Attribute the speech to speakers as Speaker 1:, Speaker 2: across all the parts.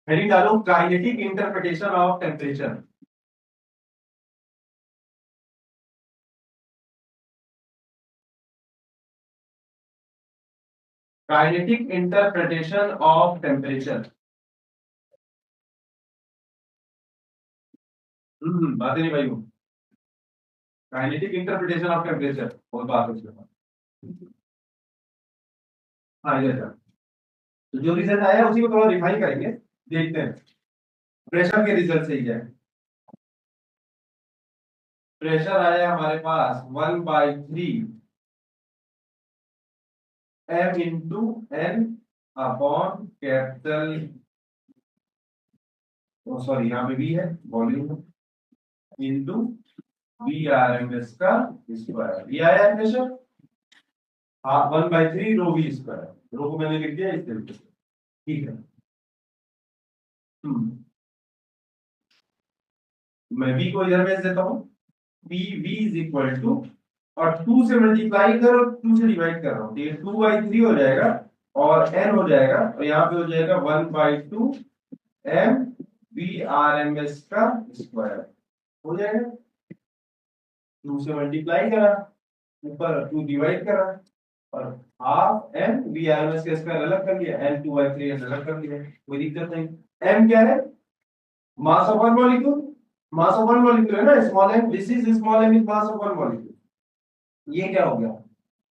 Speaker 1: Heading डालो kinetic interpretation of temperature. Kinetic interpretation of temperature. बातें नहीं भाई। काइनेटिक इंटरप्रिटेशन ऑफ टेम्परेचर बहुत बात है उसके बाद। हाँ इधर जा। तो जो रिजल्ट आया उसी को थोड़ा रिफाइन करेंगे, देखते हैं प्रेशर के रिजल्ट से ही है। प्रेशर आया हमारे पास 1/3 m into n upon capital, sorry यहाँ पे भी है वॉल्यूम इंटू VRMS का स्क्वायर। ये आया प्रेशर। हाँ 1/3 रो वी स्क्वायर। रो को मैंने लिख दिया इस तरीके से, ठीक है। मैं v को इधर भेज देता हूँ। PV इज इक्वल टू, और 2 से मल्टीप्लाई करो, 2 से डिवाइड कर रहा हूँ, ये 2/3 हो जाएगा और n हो जाएगा, और यहाँ पे हो जाएगा 1/2 m VRMS का स्क्वायर हो जाएगा। 2 से मल्टीप्लाई करा, ऊपर 2 डिवाइड करा, और हाफ m VRMS का स्क्वायर अलग कर लिया, n 2/3 अलग कर लिया, कोई दिक्कत नहीं। m क्या है? Mass of one molecule. Mass of one molecule है ना, small m, this is small m is mass of one molecule. ये क्या हो गया?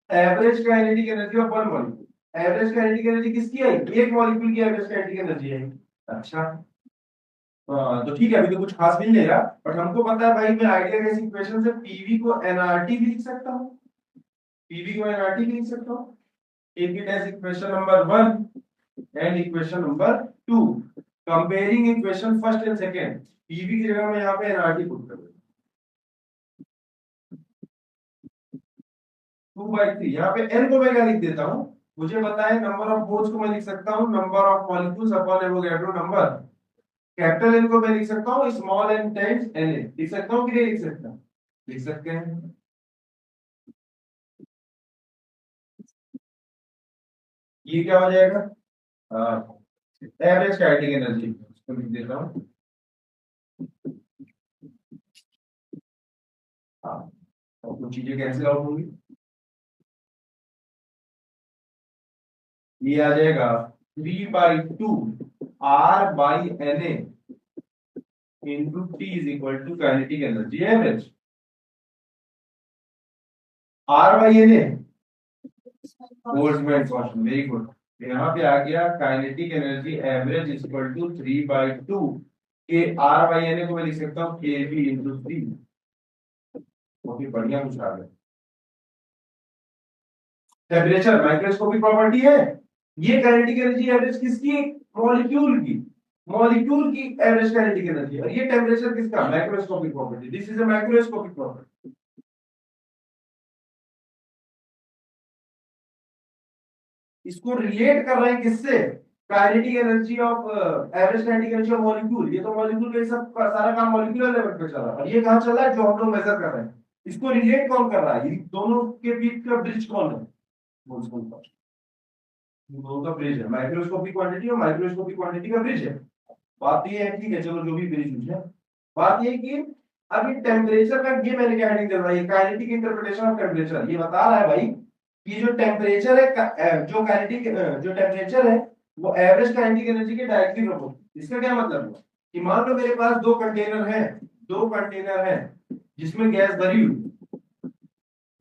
Speaker 1: Average kinetic energy of one molecule. Average kinetic energy किसकी आई? एक मॉलिक्यूल की एवरेज काइनेटिक एनर्जी आई। अच्छा, तो ठीक है, अभी तो कुछ खास मिल नहीं रहा, बट हमको पता है भाई, मैं आइडिया गैस इक्वेशन से पीवी को एनआरटी भी लिख सकता हूँ। पीवी को एनआरटी भी लिख सकता हूँ। Take it as equation number 1 and equation number 2, comparing equation first and second. PV की जगह मैं यहाँ पे एनआरटी पुट कर दूँ। 2/3, यहाँ पे n को मैं क्या लिख देता हूँ, मुझे पता है नंबर ऑफ मोल्स को मैं लिख सकता हूँ number of molecules upon Avogadro number. Capital N को मैं लिख सकता हूँ स्मॉल n टाइम्स Na। लिख सकता हूँ कि नहीं लिख सकता? लिख सकते हैं। ये क्या हो जाएगा? एवरेज काइनेटिक एनर्जी, इसको लिख देता हूँ। हाँ, और कुछ चीजें कैंसिल आउट होंगी। ये आ जाएगा 3/2 R/Na into T is equal to kinetic energy average. R/Na Boltzmann constant, very good. यहाँ पे आ गया kinetic energy average is equal to 3/2 के R/Na को मैं लिख सकता हूँ kV इंटू 3। बहुत ही बढ़िया कुछ आ गया। टेम्परेचर माइक्रोस्कोपिक प्रॉपर्टी है। ये काइनेटिक एनर्जी एवरेज किसकी? मॉलिक्यूल की। मॉलिक्यूल की एवरेज काइनेटिक एनर्जी, और ये टेम्परेचर किसका? Microscopic property. This is a microscopic property. इसको रिलेट कर रहे हैं किससे? Kinetic energy of average kinetic energy of molecule. ये तो मॉलिक्यूल का सब सारा काम मॉलिक्यूलर लेवल पे चल रहा है, और ये कहां चल रहा है जो हम लोग मेजर कर रहे हैं। इसको रिलेट कौन कर रहा है? ये दोनों के बीच का ब्रिज कौन है? दोनों का ब्रिज है, माइक्रोस्कोपिक क्वांटिटी और माइक्रोस्कोपिक क्वांटिटी का ब्रिज है। बात ये है, ठीक है, चलो जो भी ब्रिज है। बात ये कि अब ये टेम्परेचर का, ये मैंने क्या हेडिंग दे रहा है, काइनेटिक इंटरप्रिटेशन ऑफ टेम्परेचर। ये बता रहा है भाई कि जो टेम्परेचर है, जो काइनेटिक, जो टेम्परेचर है वो एवरेज काइनेटिक एनर्जी के डायरेक्टली प्रोपोर्शनल। इसका क्या मतलब है कि मान लो मेरे पास दो कंटेनर है जिसमें गैस भरी हुई।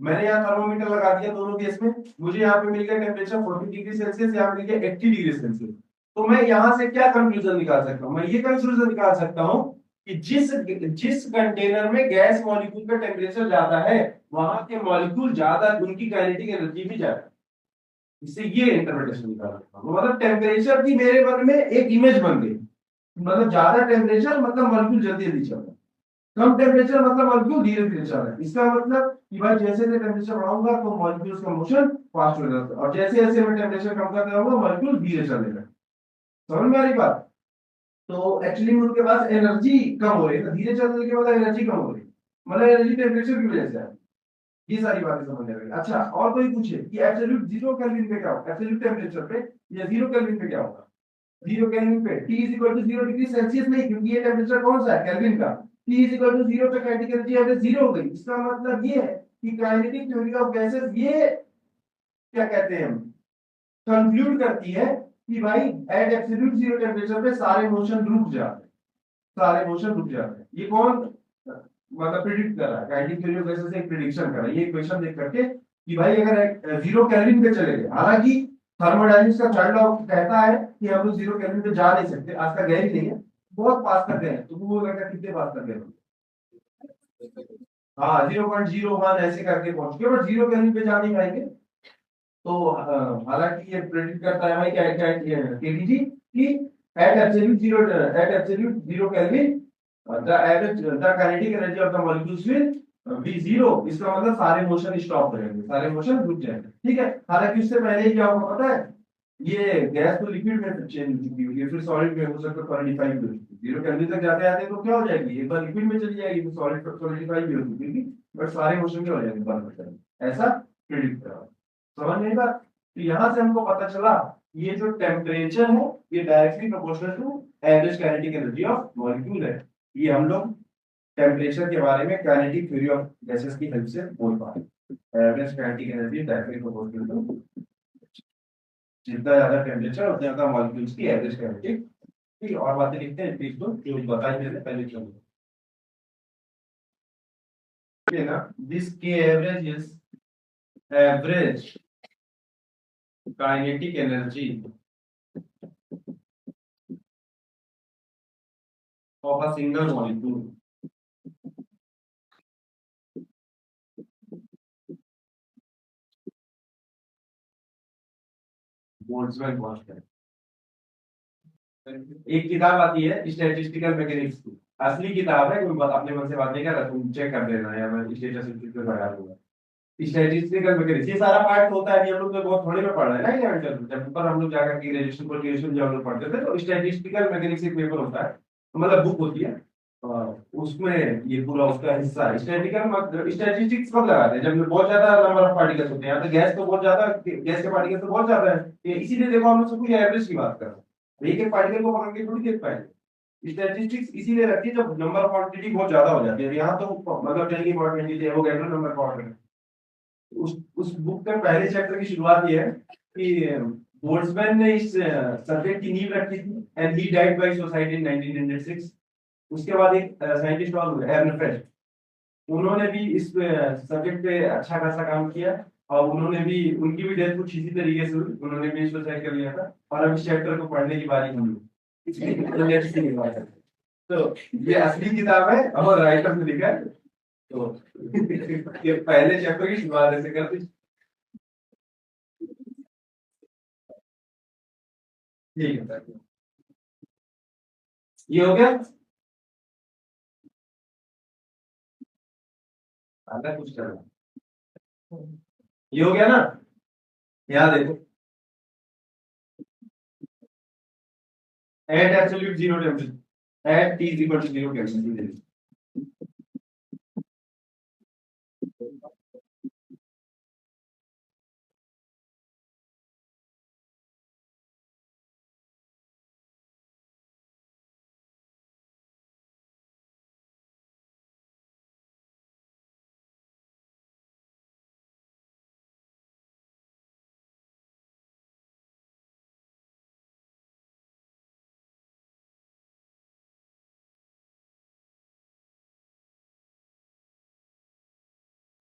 Speaker 1: मैंने यहाँ थर्मोमीटर लगा दिया दोनों केस में, मुझे यहाँ पे मिल गया टेम्परेचर 40 डिग्री सेल्सियस, यहाँ पे मिल गया 80 डिग्री सेल्सियस। तो मैं यहाँ से क्या कंक्लूजन निकाल सकता हूँ? मैं ये कंक्लूजन निकाल सकता हूँ कि जिस जिस कंटेनर में गैस मॉलिक्यूल का टेम्परेचर ज्यादा है, वहां के मॉलिक्यूल ज्यादा, उनकी काइनेटिक एनर्जी भी ज्यादा। इससे ये इंटरप्रिटेशन निकाल सकता हूँ। मतलब टेम्परेचर की मेरे मन में एक इमेज बन गई, मतलब ज्यादा टेम्परेचर मतलब मॉलिक्यूल जल्दी जल्दी चल रहा है, कम टेम्परेचर मतलब मॉलिक्यूल धीरे धीरे चल रहा है। इसका मतलब कि भाई जैसे जैसे टेम्परेचर बढ़ाऊंगा तो मॉलिक्यूल्स का मोशन फास्ट हो जाता है, और जैसे जैसे मैं टेम्परेचर कम करता जाऊंगा मॉलिक्यूल धीरे चलेगा। समझ में आ रही बात? तो एक्चुअली में उनके पास एनर्जी कम हो रही है, तो धीरे चलने के बाद एनर्जी कम हो रही है, मतलब एनर्जी टेम्परेचर की वजह से है। ये सारी बातें समझ में आ गई। अच्छा, और कोई पूछे कि एब्सोल्यूट जीरो केल्विन पे क्या होगा, एब्सोल्यूट टेम्परेचर पे या जीरो केल्विन पे क्या होगा? 0 केल्विन पे, T is equal to 0 degree Celsius नहीं, क्योंकि ये टेम्परेचर कौन सा है, केल्विन का। T इज इक्वल टू 0 पे काइनेटिक एनर्जी एवरेज 0 हो गई। इसका मतलब ये है कि काइनेटिक थ्योरी ऑफ गैसेस ये क्या कहते हैं हम, कंक्लूड करती है कि भाई एट एब्सोल्यूट जीरो टेम्परेचर पे सारे मोशन रुक जाते हैं, सारे मोशन रुक जाते हैं। ये कौन मतलब प्रिडिक्ट कर रहा है, काइनेटिक थ्योरी ऑफ गैसेस एक प्रिडिक्शन कर रहा है ये इक्वेशन देख करके कि भाई अगर 0 केल्विन पे चले गए, हालांकि थर्मोडायनेमिक्स का थर्ड लॉ कहता है कि हम लोग 0 केल्विन पे जा नहीं सकते, आज तक गए ही नहीं है, बहुत पास कर गए हैं। तो वो लगता कितने पास कर गए, हाँ 0.01 ऐसे करके पहुंच गए, बट 0 केल्विन पे जा नहीं पाएंगे। तो हालांकि ये प्रेडिक्ट करता है भाई क्या क्या केटीजी कि at absolute zero kelvin the average the kinetic energy of the molecules will be zero. इसका मतलब सारे मोशन स्टॉप हो जाएंगे, सारे मोशन रुक जाएंगे, ठीक है। हालांकि उससे पहले ही क्या होगा पता है, ये गैस तो लिक्विड में चेंज हो चुकी होगी, फिर सॉलिड में हो सकता है सॉलिडिफाई भी हो चुकी है। जीरो केल्विन तक जाते आते तो क्या हो जाएगी, एक बार लिक्विड में चली जाएगी तो सॉलिड सॉलिडिफाई भी हो चुकी होगी, बट सारे मोशन क्या हो जाएंगे, बंद हो जाएंगे। ऐसा प्रेडिक्ट करा, समझ नहीं बात। तो यहां से हमको पता चला ये जो टेम्परेचर है ये directly proportional to average kinetic energy of molecule है। ये हम लोग टेम्परेचर के बारे में काइनेटिक थ्योरी ऑफ गैसेस की हेल्प से बोल पा रहे हैं। Average kinetic energy directly proportional to, जितना ज्यादा टेम्परेचर उतना ज्यादा मॉलिक्यूल्स की एवरेज काइनेटिक। ठीक है, और बातें लिखते हैं प्लीज, तो जो बताई मैंने पहले चलो, ठीक है ना। दिस के average is average kinetic energy of a single molecule Boltzmann constant. एक किताब आती है स्टैटिस्टिकल मैकेनिक्स की, असली किताब है, कोई अपने मन से बात नहीं कर रहा, तुम चेक कर लेना या मैं स्टेटस पे लगा दूंगा। स्टैटिस्टिकल मैकेनिक्स ये सारा पार्ट होता है, हम लोग तो बहुत थोड़े में पढ़ रहे हैं ना ये, जब पर हम लोग जाकर के ग्रेजुएशन पर ग्रेजुएशन जब हम लोग पढ़ते थे तो स्टैटिस्टिकल मैकेनिक्स एक पेपर होता है, मतलब बुक होती है, उसमें ये पूरा उसका हिस्सा है। स्टैटिस्टिकल स्टैटिस्टिक्स कब लगाते हैं, जब बहुत ज्यादा नंबर ऑफ पार्टिकल्स होते हैं, यहाँ तो गैस तो बहुत ज्यादा, गैस के पार्टिकल तो बहुत ज्यादा है, इसीलिए देखो हम लोग सब कुछ एवरेज की बात कर रहे हैं, एक एक पार्टिकल को पकड़ के थोड़ी देख पाएंगे। स्टैटिस्टिक्स इसीलिए रखती है जब नंबर ऑफ क्वांटिटी बहुत ज्यादा हो जाती है, यहाँ तो मतलब 10 की पावर 20 है, वो गैस नंबर पावर है। उस बुक का पहले चैप्टर की शुरुआत ये है कि बोल्ट्जमैन ने इस सब्जेक्ट की नींव रखी थी, and he died by suicide in 1906। उसके बाद एक साइंटिस्ट और हुए एर्नफेस्ट, उन्होंने भी इस सब्जेक्ट पे अच्छा खासा काम किया, और उन्होंने भी, उनकी भी डेथ कुछ इसी तरीके से हुई, उन्होंने भी सुसाइड कर लिया था। और अब इस चैप्टर को पढ़ने की बारी हम लोग, इसलिए लेट्स सी बात है। तो ये असली किताब है और राइटर ने लिखा है, तो ये पहले चैप्टर की शुरुआत ऐसे करते, ठीक है। ये हो गया, आधा कुछ करना, ये हो गया ना। यहाँ देखो, at absolute zero temperature, at T is equal to zero kelvin,